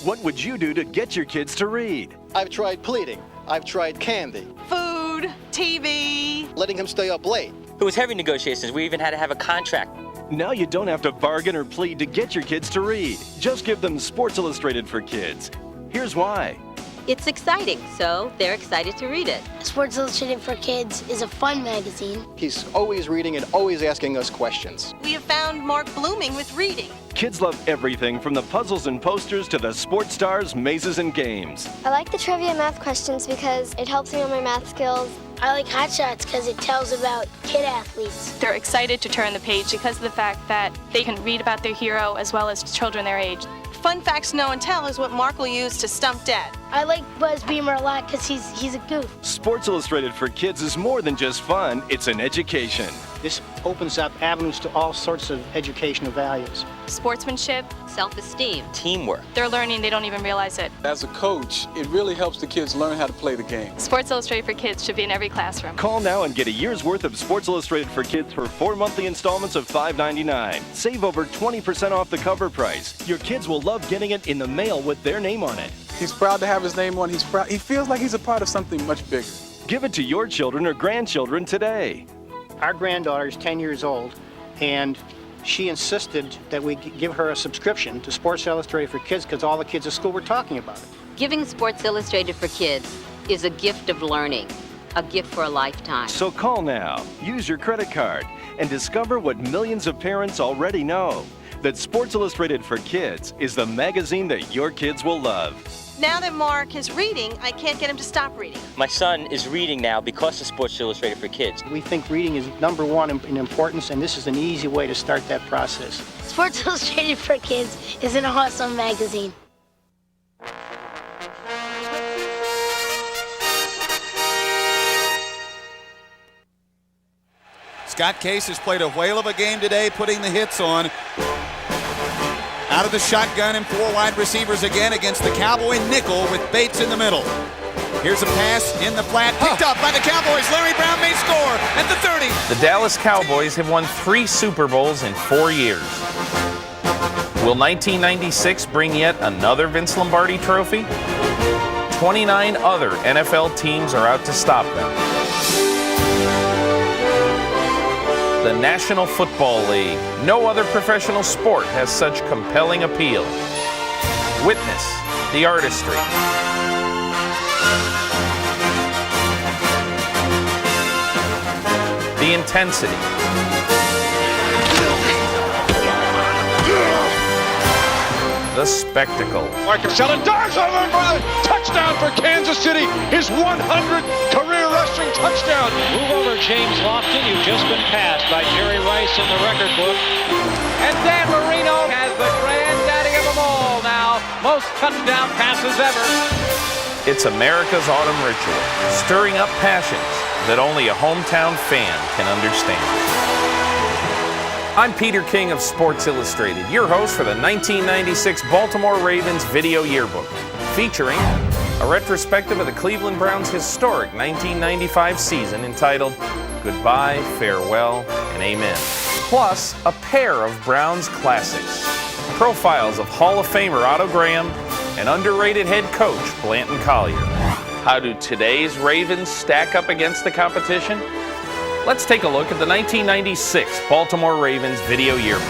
What would you do to get your kids to read? I've tried pleading. I've tried candy. Food, TV. Letting him stay up late. It was heavy negotiations. We even had to have a contract. Now you don't have to bargain or plead to get your kids to read. Just give them Sports Illustrated for Kids. Here's why. It's exciting, so they're excited to read it. Sports Illustrated for Kids is a fun magazine. He's always reading and always asking us questions. We have found Mark blooming with reading. Kids love everything from the puzzles and posters to the sports stars, mazes, and games. I like the trivia math questions because it helps me with my math skills. I like Hot Shots because it tells about kid athletes. They're excited to turn the page because of the fact that they can read about their hero as well as children their age. Fun Facts No and Tell is what Mark will use to stump Dad. I like Buzz Beamer a lot because he's a goof. Sports Illustrated for Kids is more than just fun, it's an education. This opens up avenues to all sorts of educational values. Sportsmanship, Self-esteem. Teamwork. they're learning, they don't even realize it. As a coach, it really helps the kids learn how to play the game. Sports Illustrated for Kids should be in every classroom. Call now and get a year's worth of Sports Illustrated for Kids for 4 monthly installments of $5.99. Save over 20% off the cover price. Your kids will love getting it in the mail with their name on it. He's proud to have his name on. He's proud. He feels like he's a part of something much bigger. Give it to your children or grandchildren today. Our granddaughter is 10 years old, and she insisted that we give her a subscription to Sports Illustrated for Kids because all the kids at school were talking about it. Giving Sports Illustrated for Kids is a gift of learning, a gift for a lifetime. So call now, use your credit card, and discover what millions of parents already know. That Sports Illustrated for Kids is the magazine that your kids will love. Now that Mark is reading, I can't get him to stop reading. My son is reading now because of Sports Illustrated for Kids. We think reading is number one in importance, and this is an easy way to start that process. Sports Illustrated for Kids is an awesome magazine. Scott Case has played a whale of a game today, putting the hits on. Out of the shotgun and 4 wide receivers again against the Cowboy nickel with Bates in the middle. Here's a pass in the flat, picked up by the Cowboys. Larry Brown may score at the 30. The Dallas Cowboys have won 3 Super Bowls in 4 years. Will 1996 bring yet another Vince Lombardi trophy? 29 other NFL teams are out to stop them. The National Football League. No other professional sport has such compelling appeal. Witness the artistry. The intensity. The spectacle. Marcus Allen dives over for the touchdown for Kansas City. His 100th career rushing touchdown. Move over, James Lofton. You've just been passed by Jerry Rice in the record book. And Dan Marino has the granddaddy of them all now. Most touchdown passes ever. It's America's autumn ritual, stirring up passions that only a hometown fan can understand. I'm Peter King of Sports Illustrated, your host for the 1996 Baltimore Ravens Video Yearbook, featuring a retrospective of the Cleveland Browns' historic 1995 season entitled Goodbye, Farewell, and Amen. Plus, a pair of Browns classics, profiles of Hall of Famer Otto Graham and underrated head coach Blanton Collier. How do today's Ravens stack up against the competition? Let's take a look at the 1996 Baltimore Ravens Video Yearbook.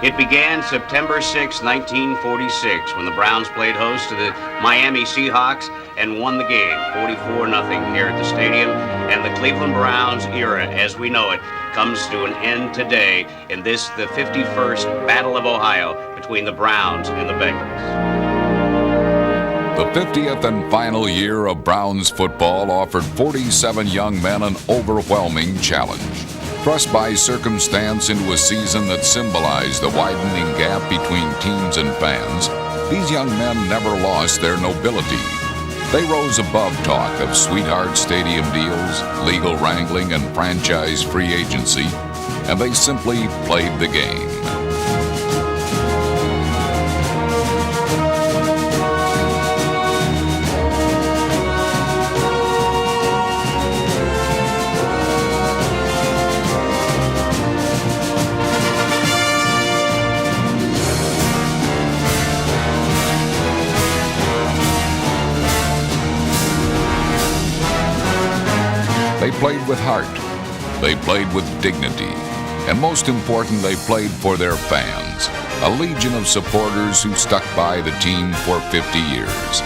It began September 6, 1946, when the Browns played host to the Miami Seahawks and won the game 44-0 here at the stadium. And the Cleveland Browns era, as we know it, comes to an end today in this, the 51st Battle of Ohio between the Browns and the Bengals. The 50th and final year of Browns football offered 47 young men an overwhelming challenge. Thrust by circumstance into a season that symbolized the widening gap between teams and fans, these young men never lost their nobility. They rose above talk of sweetheart stadium deals, legal wrangling, and franchise free agency, and they simply played the game. played with heart. They played with dignity. And most important, they played for their fans, a legion of supporters who stuck by the team for 50 years.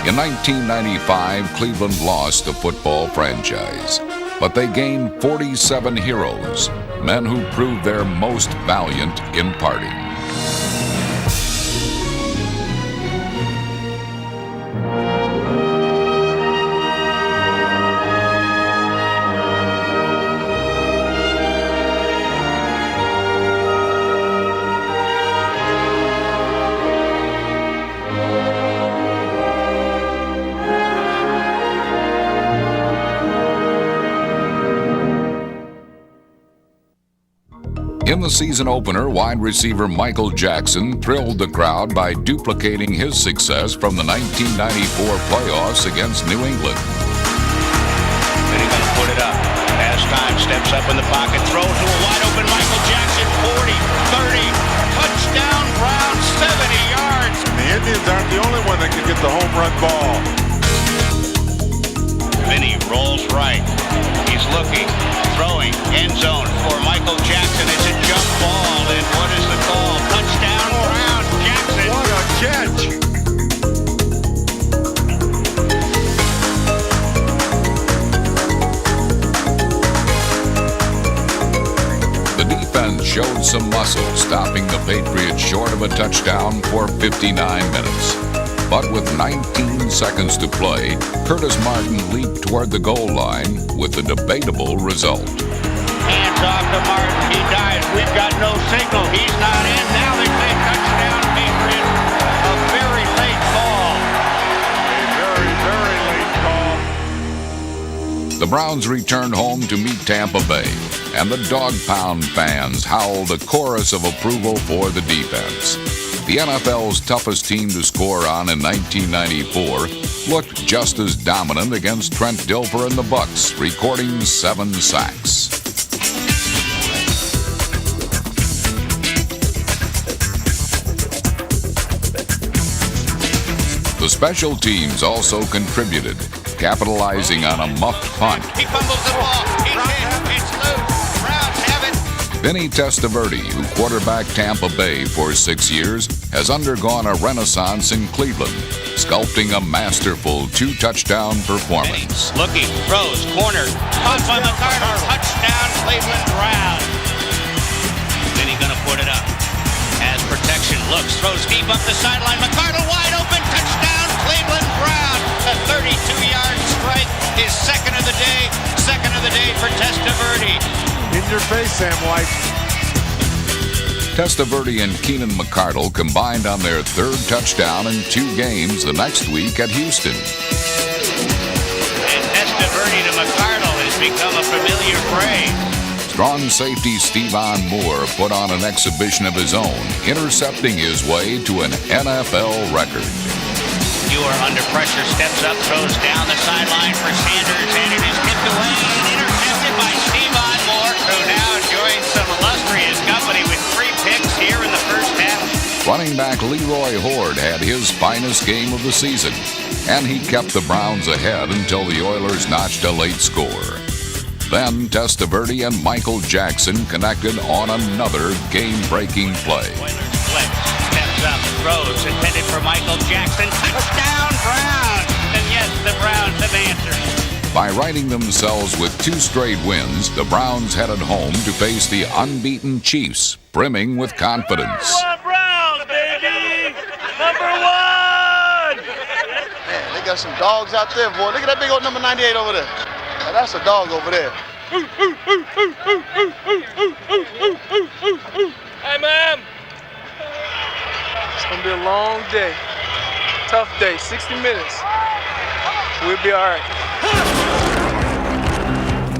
In 1995, Cleveland lost the football franchise, but they gained 47 heroes, men who proved their most valiant in parting. In the season opener, wide receiver Michael Jackson thrilled the crowd by duplicating his success from the 1994 playoffs against New England. Then he's going to put it up. As time steps up in the pocket, throw to a wide open Michael Jackson, 40, 30, touchdown Browns, 70 yards. And the Indians aren't the only one that can get the home run ball. Vinny rolls right. He's looking, throwing, end zone for Michael Jackson. It's a jump ball, and what is the call? Touchdown, Browns, Jackson. What a catch! The defense showed some muscle, stopping the Patriots short of a touchdown for 59 minutes. But with 19 seconds to play, Curtis Martin leaped toward the goal line with a debatable result. Hands off to Martin. He dives. We've got no signal. He's not in. Now they say touchdown, Patriots. A very late call. A very, very late call. The Browns returned home to meet Tampa Bay, and the Dog Pound fans howled a chorus of approval for the defense. The NFL's toughest team to score on in 1994 looked just as dominant against Trent Dilfer and the Bucs, recording 7 sacks. The special teams also contributed, capitalizing on a muffed punt. He fumbles the ball. He's in. It's loose. Browns have it. Vinny Testaverde, who quarterbacked Tampa Bay for 6 years, has undergone a renaissance in Cleveland, sculpting a masterful 2-touchdown performance. Looking, throws, corner, caught by McCardle, touchdown, Cleveland Browns. Vinny gonna put it up. Has protection, looks, throws deep up the sideline. McCardle wide open, touchdown, Cleveland Browns. A 32-yard strike, his second of the day for Testaverde. In your face, Sam White. Testaverde and Keenan McCardle combined on their 3rd touchdown in 2 games the next week at Houston. And Testaverde to McCardle has become a familiar phrase. Strong safety Stephon Moore put on an exhibition of his own, intercepting his way to an NFL record. Ewer under pressure, steps up, throws down the sideline for Sanders, and it is tipped away and intercepted by Stephon Moore, who now enjoys some illustrious company with 3 picks here in the first half. Running back Leroy Horde had his finest game of the season, and he kept the Browns ahead until the Oilers notched a late score. Then Testaverde and Michael Jackson connected on another game-breaking play. Oilers blitz, steps up, throws, intended for Michael Jackson. Touchdown, Browns! And yes, the Browns have answered. By righting themselves with 2 straight wins, the Browns headed home to face the unbeaten Chiefs, brimming with confidence. Browns, baby! Number 1! Man, they got some dogs out there, boy. Look at that big old number 98 over there. Now, that's a dog over there. Hey, ma'am. It's going to be a long day. Tough day, 60 minutes. We'll be all right.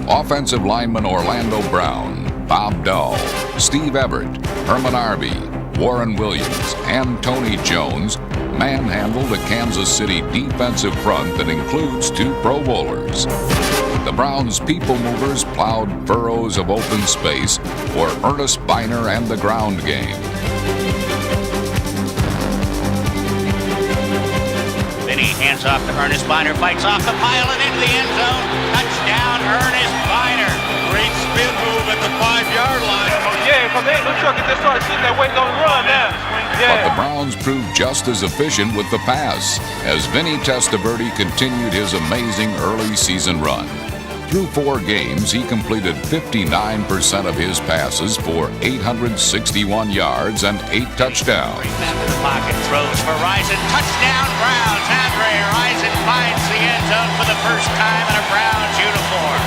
Offensive lineman Orlando Brown, Bob Dahl, Steve Everett, Herman Arby, Warren Williams, and Tony Jones manhandled a Kansas City defensive front that includes 2 Pro Bowlers. The Browns' people movers plowed furrows of open space for Ernest Biner and the ground game. Vinny Hands off to Ernest Biner. Fights off the pile and into the end zone. Touchdown, Ernest Biner. Great spin move at the 5-yard line. Yeah, because they ain't no truck. They started sitting there waiting on the run now. But the Browns proved just as efficient with the pass as Vinny Testaverde continued his amazing early season run. Through 4 games, he completed 59% of his passes for 861 yards and 8 touchdowns. Back to the pocket, throws for Rison. Touchdown, Browns. Andre Rison finds the end zone for the first time in a Browns uniform.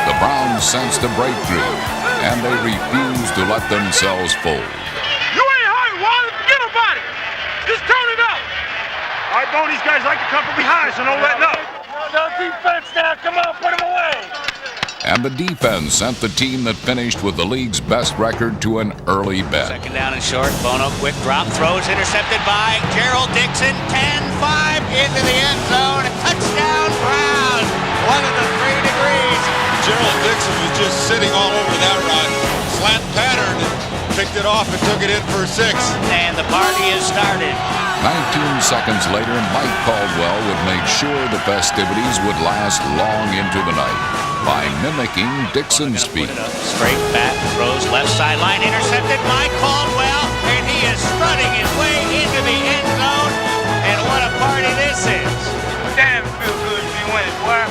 The Browns sensed a breakthrough, and they refused to let themselves fold. You ain't hurt, Wallace. Forget about it. Just turn it up. All right, Bone, these guys like to come from behind, so don't let up. No defense now. Come on, put him away. And the defense sent the team that finished with the league's best record to an early bed. Second down and short. Bono, quick drop, throws, intercepted by Gerald Dixon. 10-5 into the end zone. Touchdown, Browns. 1 of the 3 degrees. Gerald Dixon was just sitting all over that run. Slant pattern, picked it off and took it in for 6. And the party has started. 19 seconds later, Mike Caldwell would make sure the festivities would last long into the night by mimicking Dixon's feet. Straight back, throws left sideline, intercepted by Caldwell, and he is strutting his way into the end zone. And what a party this is. Damn, it feels good to be winning, boy.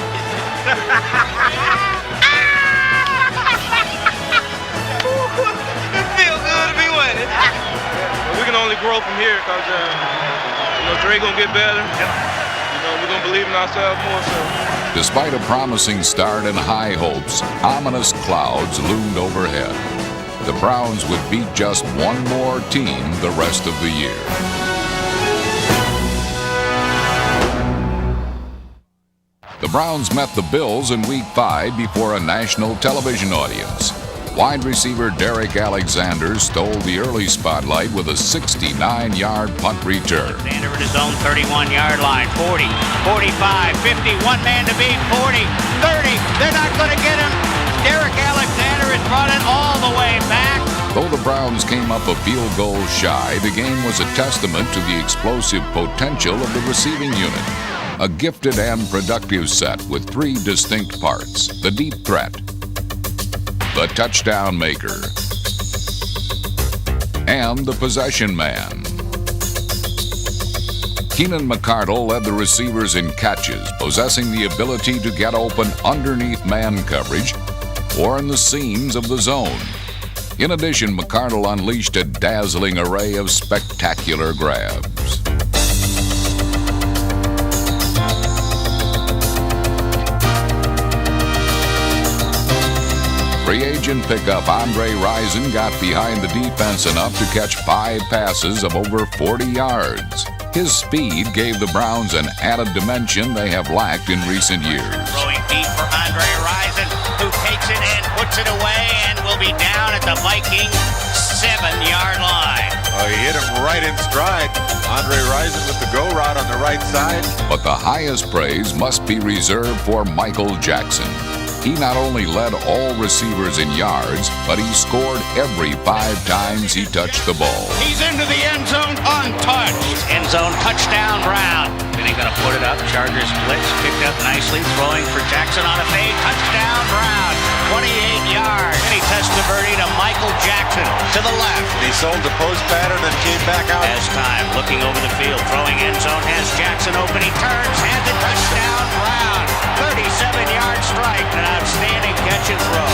It feels good to be winning. We can only grow from here because, Dre gonna get better. We're gonna believe in ourselves more so. Despite a promising start and high hopes, ominous clouds loomed overhead. The Browns would beat just one more team the rest of the year. The Browns met the Bills in Week 5 before a national television audience. Wide receiver Derek Alexander stole the early spotlight with a 69-yard punt return. Alexander at his own 31-yard line. 40, 45, 50, one man to beat. 40, 30. They're not going to get him. Derek Alexander is running all the way back. Though the Browns came up a field goal shy, the game was a testament to the explosive potential of the receiving unit. A gifted and productive set with 3 distinct parts: the deep threat, the touchdown maker, and the possession man. Keenan McCardle led the receivers in catches, possessing the ability to get open underneath man coverage or in the seams of the zone. In addition, McCardle unleashed a dazzling array of spectacular grabs. Free agent pickup Andre Rison got behind the defense enough to catch 5 passes of over 40 yards. His speed gave the Browns an added dimension they have lacked in recent years. Throwing deep for Andre Rison, who takes it and puts it away and will be down at the Viking 7-yard line. He hit him right in stride. Andre Rison with the go route on the right side. But the highest praise must be reserved for Michael Jackson. He not only led all receivers in yards, but he scored every 5 times he touched the ball. He's into the end zone untouched. End zone touchdown, Brown. Then he's going to put it up. Chargers blitz picked up nicely. Throwing for Jackson on a fade. Touchdown, Brown. 28 yards. And he Testaverde to Michael Jackson to the left. He sold the post pattern and came back out. As time, looking over the field. Throwing end zone. Has Jackson open. He turns. Has the touchdown, Brown. 37-yard strike. An outstanding catch and throw.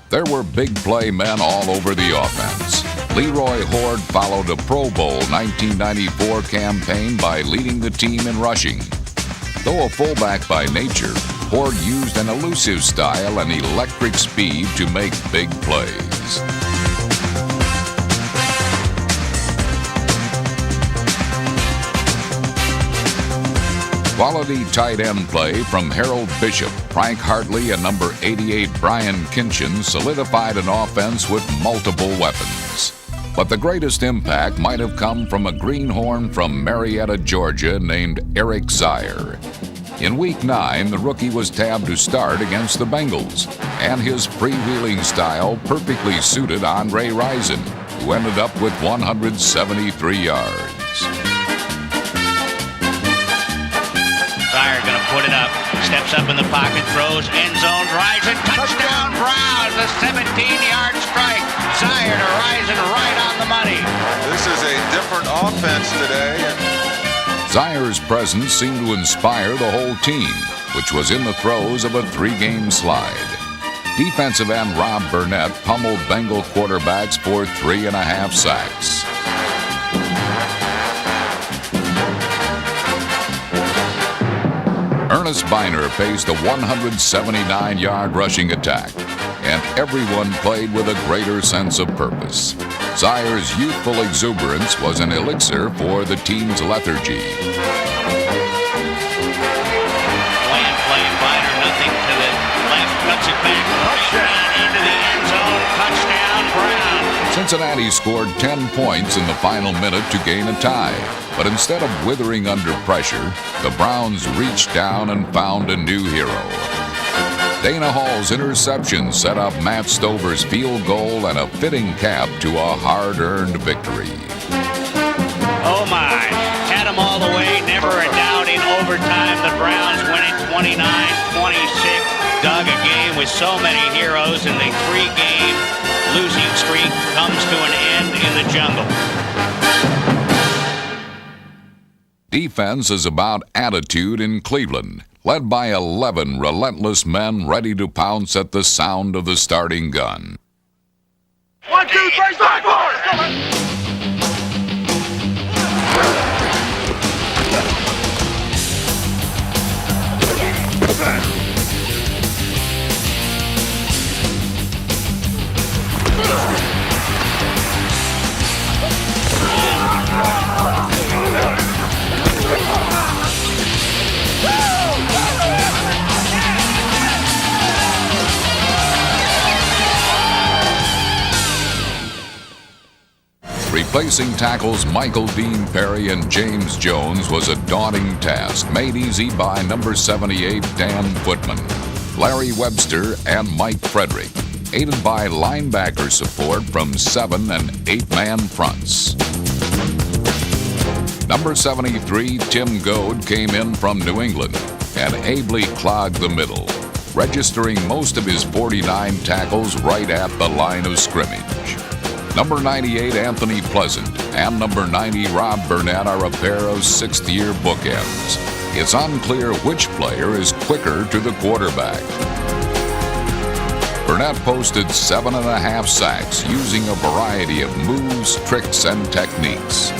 There were big play men all over the offense. Leroy Horde followed a Pro Bowl 1994 campaign by leading the team in rushing. Though a fullback by nature, Horde used an elusive style and electric speed to make big plays. Quality tight end play from Harold Bishop, Frank Hartley, and number 88 Brian Kinchin solidified an offense with multiple weapons. But the greatest impact might have come from a greenhorn from Marietta, Georgia, named Eric Zaire. In Week 9, the rookie was tabbed to start against the Bengals, and his freewheeling style perfectly suited Andre Rison, who ended up with 173 yards. Zire going to put it up. Steps up in the pocket, throws, end zone, Rison, touchdown Browns, a 17-yard strike. Zire to Rison right on the money. This is a different offense today. Zire's presence seemed to inspire the whole team, which was in the throes of a 3-game slide. Defensive end Rob Burnett pummeled Bengal quarterbacks for 3.5 sacks. Ernest Biner faced a 179-yard rushing attack, and everyone played with a greater sense of purpose. Zire's youthful exuberance was an elixir for the team's lethargy. Playing Biner, nothing to the left, cuts it back, into the end zone, touchdown Brown. Cincinnati scored 10 points in the final minute to gain a tie. But instead of withering under pressure, the Browns reached down and found a new hero. Dana Hall's interception set up Matt Stover's field goal and a fitting cap to a hard-earned victory. Oh my, had them all the way, never a doubt in overtime. The Browns win it 29-26. Doug, a game with so many heroes, and the 3-game losing streak comes to an end in the jungle. Defense is about attitude in Cleveland, led by 11 relentless men ready to pounce at the sound of the starting gun. 1, 2, 3, start! Replacing tackles Michael Dean Perry and James Jones was a daunting task, made easy by number 78 Dan Footman, Larry Webster, and Mike Frederick, aided by linebacker support from 7- and 8-man fronts. Number 73 Tim Goad came in from New England and ably clogged the middle, registering most of his 49 tackles right at the line of scrimmage. Number 98 Anthony Pleasant and number 90 Rob Burnett are a pair of 6th-year bookends. It's unclear which player is quicker to the quarterback. Burnett posted 7.5 sacks using a variety of moves, tricks, and techniques.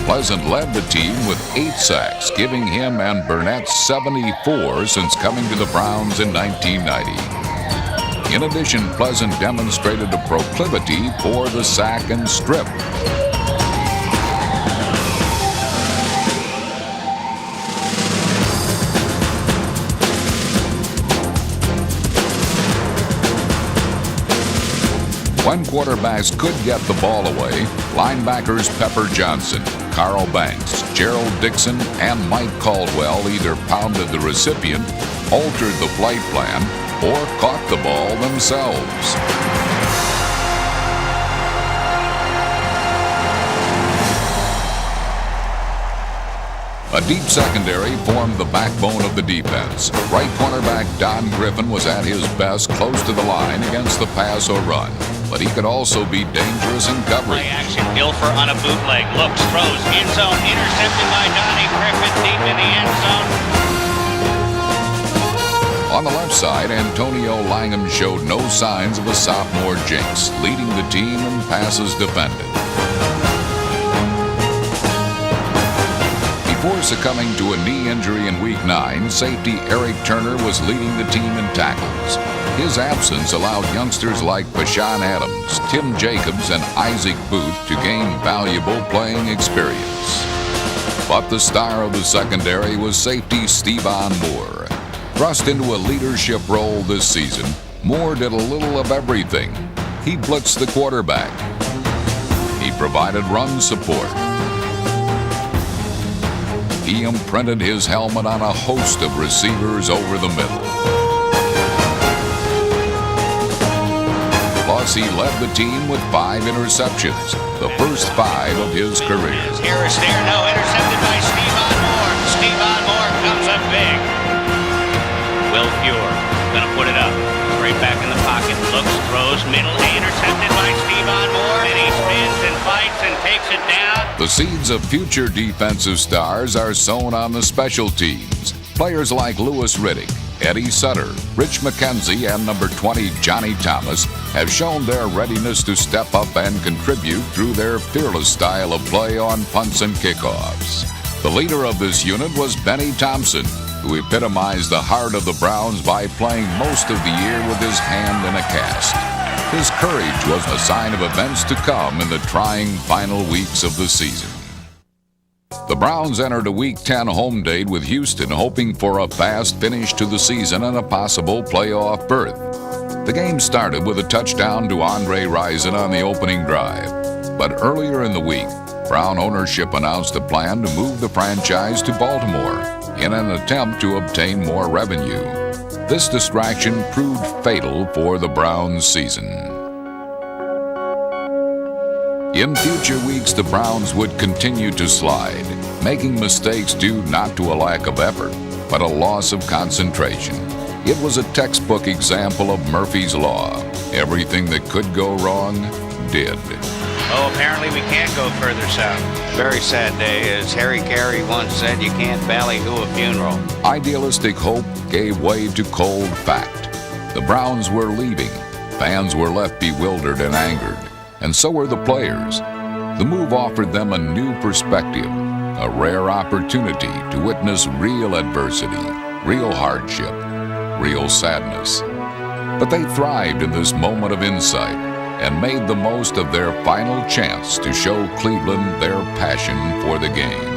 Pleasant led the team with 8 sacks, giving him and Burnett 74 since coming to the Browns in 1990. In addition, Pleasant demonstrated a proclivity for the sack and strip. When quarterbacks could get the ball away, linebackers Pepper Johnson, Carl Banks, Gerald Dixon, and Mike Caldwell either pounded the recipient, altered the flight plan, or caught the ball themselves. A deep secondary formed the backbone of the defense. Right cornerback Don Griffin was at his best close to the line against the pass or run, but he could also be dangerous in coverage. Play action, Ilfer on a bootleg, looks, throws, end zone, intercepted by Donnie Griffin deep in the end zone. On the left side, Antonio Langham showed no signs of a sophomore jinx, leading the team in passes defended. Before succumbing to a knee injury in Week 9, safety Eric Turner was leading the team in tackles. His absence allowed youngsters like Bashan Adams, Tim Jacobs, and Isaac Booth to gain valuable playing experience. But the star of the secondary was safety Stevan Moore. Thrust into a leadership role this season, Moore did a little of everything. He blitzed the quarterback. He provided run support. He imprinted his helmet on a host of receivers over the middle. Rossi led the team with 5 interceptions, the first 5 of his career. Harris there, no, intercepted by Stevan Moore. Stevan Moore comes up big. Will Fuhr gonna put it up. Right back in the pocket, looks, throws, middle, intercepted by Stevan Moore, and he spins and fights and takes it down. The seeds of future defensive stars are sown on the special teams. Players like Louis Riddick, Eddie Sutter, Rich McKenzie, and number 20 Johnny Thomas have shown their readiness to step up and contribute through their fearless style of play on punts and kickoffs. The leader of this unit was Benny Thompson, who epitomized the heart of the Browns by playing most of the year with his hand in a cast. His courage was a sign of events to come in the trying final weeks of the season. The Browns entered a Week 10 home date with Houston, hoping for a fast finish to the season and a possible playoff berth. The game started with a touchdown to Andre Rison on the opening drive. But earlier in the week, Brown ownership announced a plan to move the franchise to Baltimore in an attempt to obtain more revenue. This distraction proved fatal for the Browns' season. In future weeks, the Browns would continue to slide, making mistakes due not to a lack of effort, but a loss of concentration. It was a textbook example of Murphy's Law. Everything that could go wrong did. Oh, apparently we can't go further south. Very sad day. As Harry Carey once said, you can't ballyhoo a funeral. Idealistic hope gave way to cold fact. The Browns were leaving. Fans were left bewildered and angered, and so were the players. The move offered them a new perspective, a rare opportunity to witness real adversity, real hardship, real sadness. But they thrived in this moment of insight and made the most of their final chance to show Cleveland their passion for the game.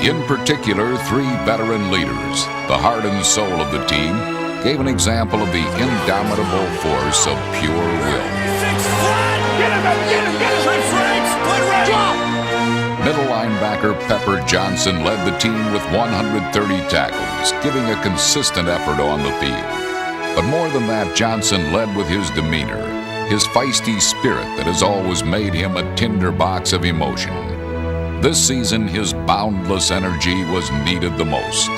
In particular, 3 veteran leaders, the heart and soul of the team, gave an example of the indomitable force of pure will. Middle linebacker Pepper Johnson led the team with 130 tackles, giving a consistent effort on the field. But more than that, Johnson led with his demeanor, his feisty spirit that has always made him a tinderbox of emotion. This season, his boundless energy was needed the most.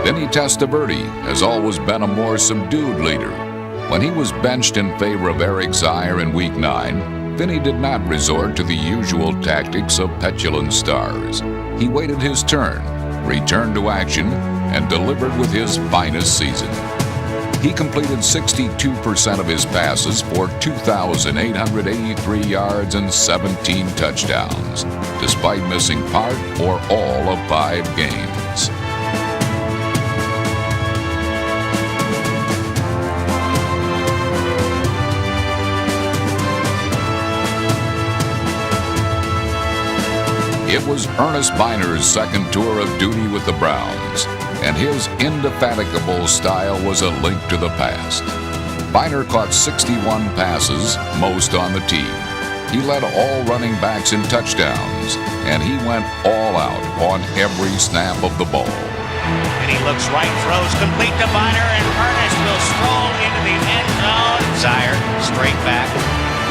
Vinny Testaverde has always been a more subdued leader. When he was benched in favor of Eric Zaire in Week 9, Vinny did not resort to the usual tactics of petulant stars. He waited his turn, returned to action, and delivered with his finest season. He completed 62% of his passes for 2,883 yards and 17 touchdowns, despite missing part or all of 5 games. It was Ernest Byner's second tour of duty with the Browns, and his indefatigable style was a link to the past. Byner caught 61 passes, most on the team. He led all running backs in touchdowns, and he went all out on every snap of the ball. And he looks right, throws complete to Byner, and Ernest will stroll into the end zone. Zaire, straight back,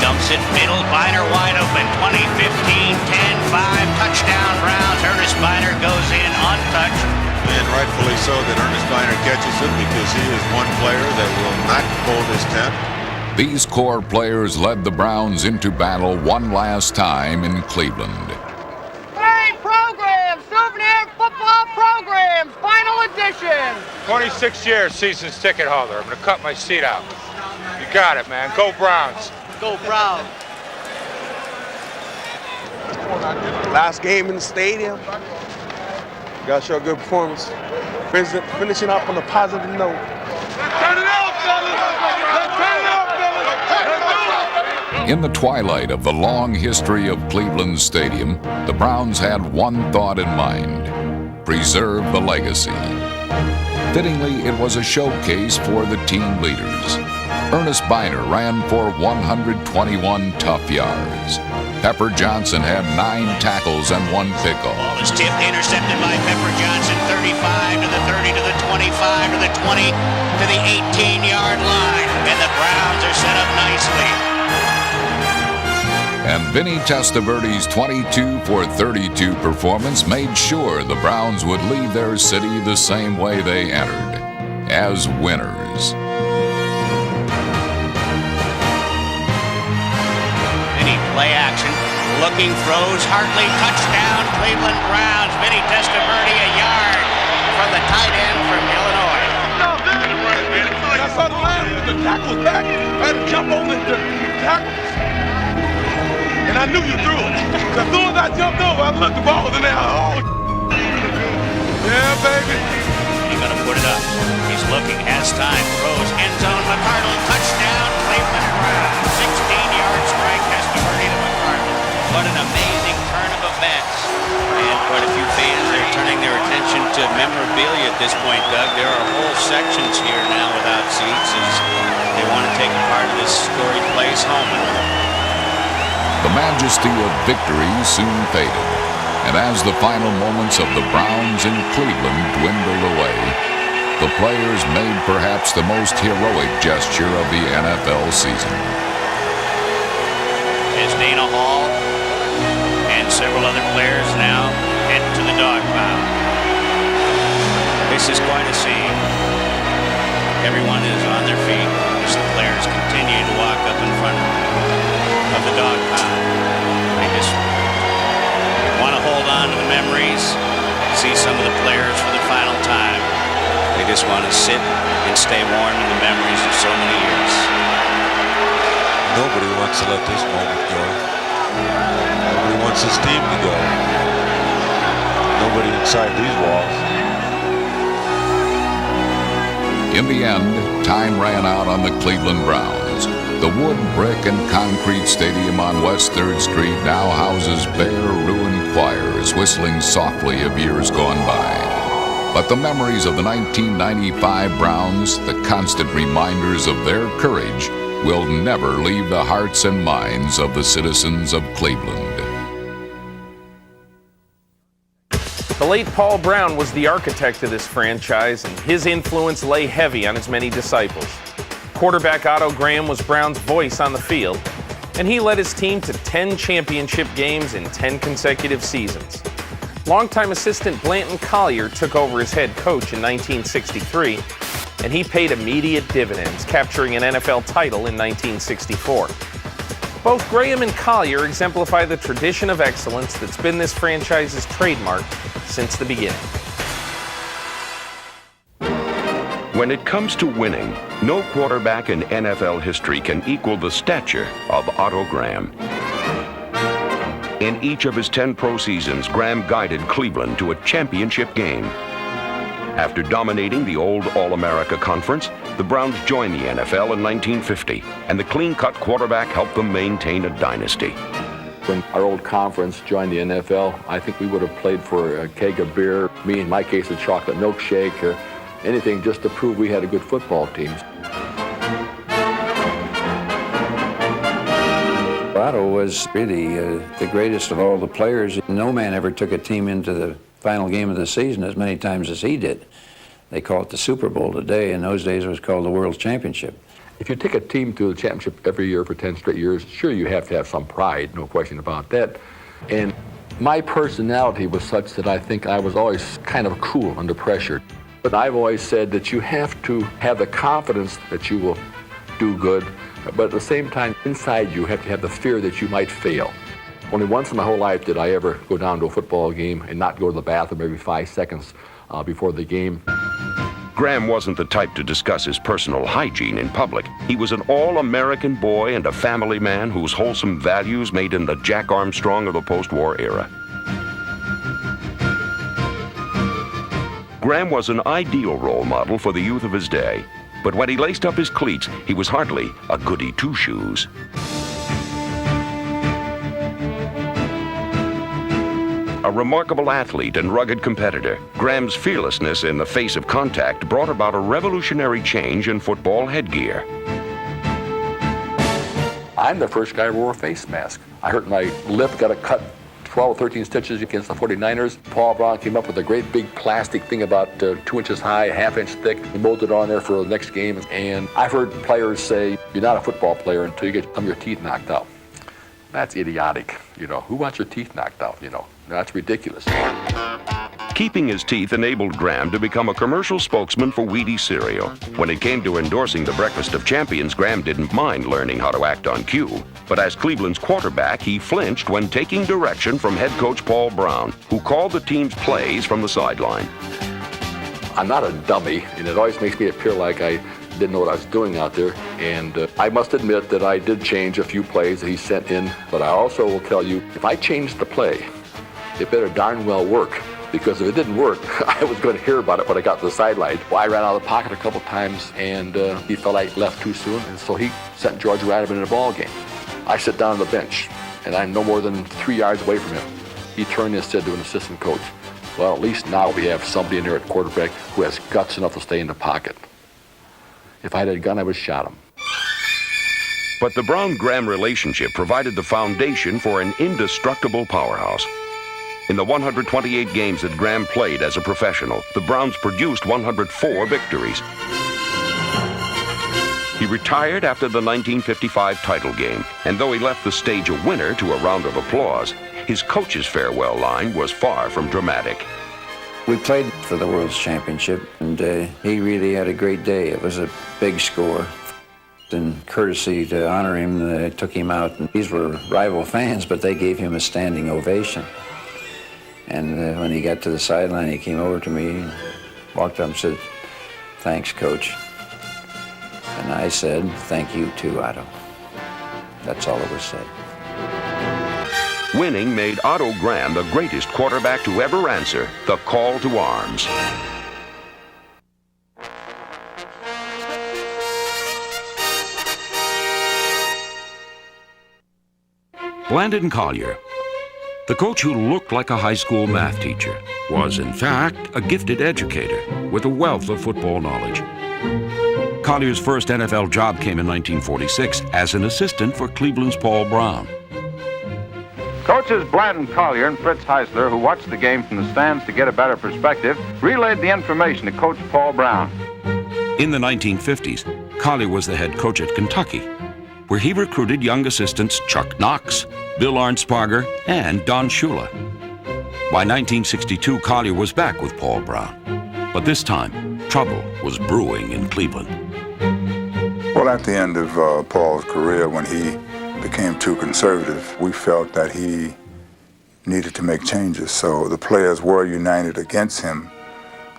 dumps it middle, Byner wide open, 20-15, 10-5, touchdown Browns. Ernest Byner goes in untouched. And rightfully so that Ernest Byner catches it, because he is one player that will not fold his tent. These core players led the Browns into battle one last time in Cleveland. Hey, program! Souvenir football programs, final edition! 26 years season's ticket holder. I'm going to cut my seat out. You got it, man. Go Browns. Go Browns. Last game in the stadium. Got to show a good performance. Finishing up on a positive note. Turn it up, fellas! Turn it up, fellas! In the twilight of the long history of Cleveland Stadium, the Browns had one thought in mind: preserve the legacy. Fittingly, it was a showcase for the team leaders. Ernest Byner ran for 121 tough yards. Pepper Johnson had 9 tackles and 1 pickoff. Ball is tipped, intercepted by Pepper Johnson, 35 to the 30 to the 25 to the 20 to the 18-yard line. And the Browns are set up nicely. And Vinny Testaverde's 22 for 32 performance made sure the Browns would leave their city the same way they entered, as winners. Vinny, play action, looking, throws, Hartley, touchdown, Cleveland Browns. Vinny Testaverde a yard from the tight end from Illinois. I saw the line, the tackle was back. I had to jump over the tackle. And I knew you threw it. So as soon as I jumped over, I looked, the ball was in there. Oh, yeah, baby. He's going to put it up. He's looking, has time, throws, end zone, McCardle, touchdown, Cleveland Browns. 16-yard strike, Testaverde to McCardle. What an amazing turn of events. And quite a few fans are turning their attention to memorabilia at this point, Doug. There are whole sections here now without seats as they want to take a part of this storied place home with them. The majesty of victory soon faded, and as the final moments of the Browns in Cleveland dwindled away, the players made perhaps the most heroic gesture of the NFL season. As Dana Hall and several other players now head to the dog pound. This is quite a scene. Everyone is on their feet as the players continue to walk up in front of the dog pound. They just want to hold on to the memories, see some of the players for the final time. They just want to sit and stay warm in the memories of so many years. Nobody wants to let this moment go. Nobody wants this team to go. Nobody inside these walls. In the end, time ran out on the Cleveland Browns. The wood, brick, and concrete stadium on West 3rd Street now houses bare, ruined choirs whistling softly of years gone by. But the memories of the 1995 Browns, the constant reminders of their courage, will never leave the hearts and minds of the citizens of Cleveland. The late Paul Brown was the architect of this franchise, and his influence lay heavy on his many disciples. Quarterback Otto Graham was Brown's voice on the field, and he led his team to 10 championship games in 10 consecutive seasons. Longtime assistant Blanton Collier took over as head coach in 1963, and he paid immediate dividends, capturing an NFL title in 1964. Both Graham and Collier exemplify the tradition of excellence that's been this franchise's trademark since the beginning. When it comes to winning, no quarterback in NFL history can equal the stature of Otto Graham. In each of his 10 pro seasons, Graham guided Cleveland to a championship game. After dominating the old All-America Conference, the Browns joined the NFL in 1950, and the clean-cut quarterback helped them maintain a dynasty. When our old conference joined the NFL, I think we would have played for a keg of beer, me in my case a chocolate milkshake, or anything just to prove we had a good football team. Otto was really the greatest of all the players. No man ever took a team into the final game of the season as many times as he did. They call it the Super Bowl today. In those days, it was called the World Championship. If you take a team to the championship every year for 10 straight years, sure, you have to have some pride, no question about that. And my personality was such that I think I was always kind of cool under pressure. But I've always said that you have to have the confidence that you will do good, but at the same time, inside you have to have the fear that you might fail. Only once in my whole life did I ever go down to a football game and not go to the bathroom every 5 seconds before the game. Graham wasn't the type to discuss his personal hygiene in public. He was an all-American boy and a family man whose wholesome values made him the Jack Armstrong of the post-war era. Graham was an ideal role model for the youth of his day. But when he laced up his cleats, he was hardly a goody two-shoes. A remarkable athlete and rugged competitor, Graham's fearlessness in the face of contact brought about a revolutionary change in football headgear. I'm the first guy who wore a face mask. I hurt my lip, got a cut 12 or 13 stitches against the 49ers. Paul Brown came up with a great big plastic thing about 2 inches high, ½ inch thick. He molded it on there for the next game. And I've heard players say, you're not a football player until you get some of your teeth knocked out. That's idiotic. You know, who wants your teeth knocked out? You know, that's ridiculous. Keeping his teeth enabled Graham to become a commercial spokesman for Wheaties cereal. When it came to endorsing the Breakfast of Champions, Graham didn't mind learning how to act on cue. But as Cleveland's quarterback, he flinched when taking direction from head coach Paul Brown, who called the team's plays from the sideline. I'm not a dummy, and it always makes me appear like I didn't know what I was doing out there. And I must admit that I did change a few plays that he sent in. But I also will tell you, if I changed the play, it better darn well work. Because if it didn't work, I was going to hear about it when I got to the sideline. Well, I ran out of the pocket a couple times, and he felt I left too soon, and so he sent George Radman in a ball game. I sit down on the bench, and I'm no more than 3 yards away from him. He turned and said to an assistant coach, well, at least now we have somebody in there at quarterback who has guts enough to stay in the pocket. If I had a gun, I would have shot him. But the Brown-Graham relationship provided the foundation for an indestructible powerhouse. In the 128 games that Graham played as a professional, the Browns produced 104 victories. He retired after the 1955 title game, and though he left the stage a winner to a round of applause, his coach's farewell line was far from dramatic. We played for the World's Championship, and he really had a great day. It was a big score. In courtesy to honor him, they took him out, and these were rival fans, but they gave him a standing ovation. And when he got to the sideline, he came over to me, walked up and said, thanks, Coach. And I said, thank you too, Otto. That's all that was said. Winning made Otto Graham the greatest quarterback to ever answer the call to arms. Blandon Collier, the coach who looked like a high school math teacher, was in fact a gifted educator with a wealth of football knowledge. Collier's first NFL job came in 1946 as an assistant for Cleveland's Paul Brown. Coaches Blandon Collier and Fritz Heisler, who watched the game from the stands to get a better perspective, relayed the information to Coach Paul Brown. In the 1950s, Collier was the head coach at Kentucky, where he recruited young assistants Chuck Knox, Bill Arnsparger, and Don Shula. By 1962, Collier was back with Paul Brown. But this time, trouble was brewing in Cleveland. Well, at the end of Paul's career, when he became too conservative, we felt that he needed to make changes. So the players were united against him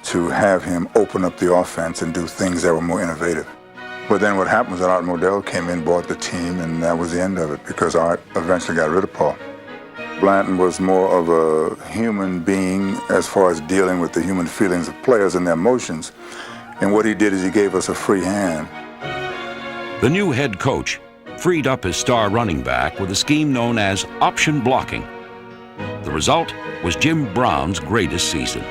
to have him open up the offense and do things that were more innovative. But then what happened was that Art Modell came in, bought the team, and that was the end of it because Art eventually got rid of Paul. Blandon was more of a human being as far as dealing with the human feelings of players and their emotions. And what he did is he gave us a free hand. The new head coach freed up his star running back with a scheme known as option blocking. The result was Jim Brown's greatest season.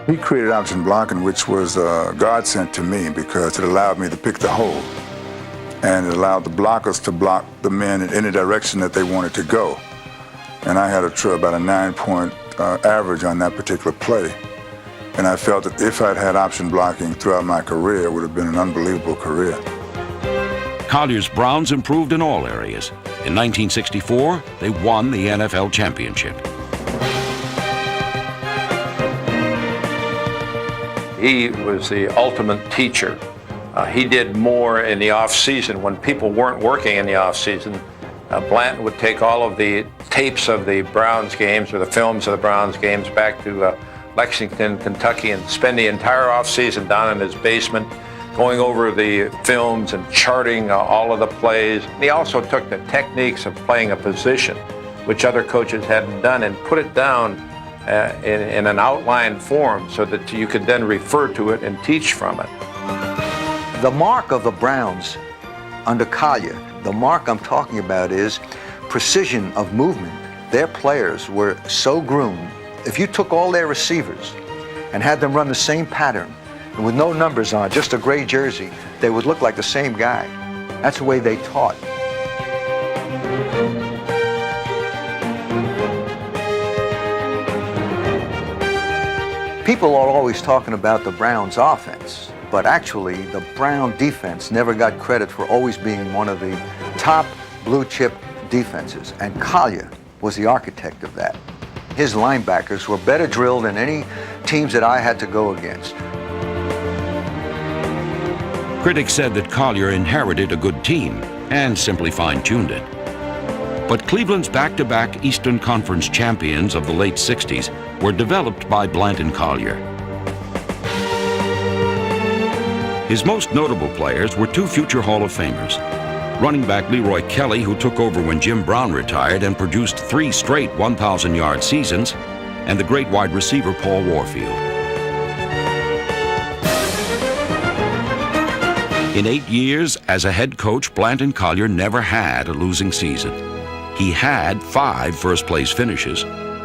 He created option blocking, which was a godsend to me because it allowed me to pick the hole. And it allowed the blockers to block the men in any direction that they wanted to go. And I had about a 9-point average on that particular play. And I felt that if I'd had option blocking throughout my career, it would have been an unbelievable career. Collier's Browns improved in all areas. In 1964, they won the NFL championship. He was the ultimate teacher. He did more in the off-season. When people weren't working in the off-season, Blandon would take all of the tapes of the Browns games or the films of the Browns games back to Lexington, Kentucky, and spend the entire off-season down in his basement going over the films and charting all of the plays. He also took the techniques of playing a position, which other coaches hadn't done, and put it down in an outline form so that you could then refer to it and teach from it. The mark of the Browns under Collier, the mark I'm talking about is precision of movement. Their players were so groomed. If you took all their receivers and had them run the same pattern and with no numbers on, just a gray jersey, they would look like the same guy. That's the way they taught. People are always talking about the Browns' offense, but actually the Brown defense never got credit for always being one of the top blue-chip defenses, and Collier was the architect of that. His linebackers were better drilled than any teams that I had to go against. Critics said that Collier inherited a good team and simply fine-tuned it. But Cleveland's back-to-back Eastern Conference champions of the late 60s were developed by Blanton Collier. His most notable players were two future Hall of Famers, running back Leroy Kelly, who took over when Jim Brown retired and produced 3 straight 1,000-yard seasons, and the great wide receiver Paul Warfield. In 8 years as a head coach, Blanton Collier never had a losing season. He had 5 first-place finishes,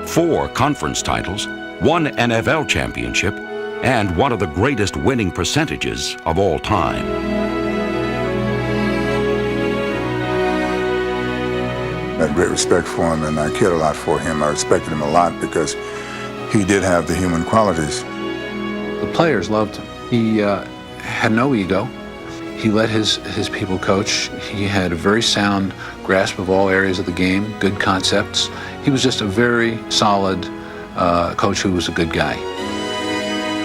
4 conference titles, 1 NFL championship, and one of the greatest winning percentages of all time. I had great respect for him, and I cared a lot for him. I respected him a lot because he did have the human qualities. The players loved him. He had no ego. He let his people coach. He had a very sound grasp of all areas of the game, good concepts. He was just a very solid coach who was a good guy.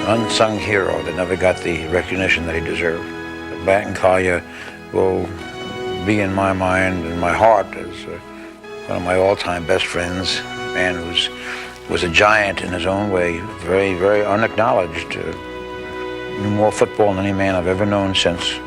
Unsung hero that never got the recognition that he deserved. Blanton Collier will be in my mind and my heart as one of my all-time best friends, a man who was a giant in his own way, very, very unacknowledged. Knew more football than any man I've ever known since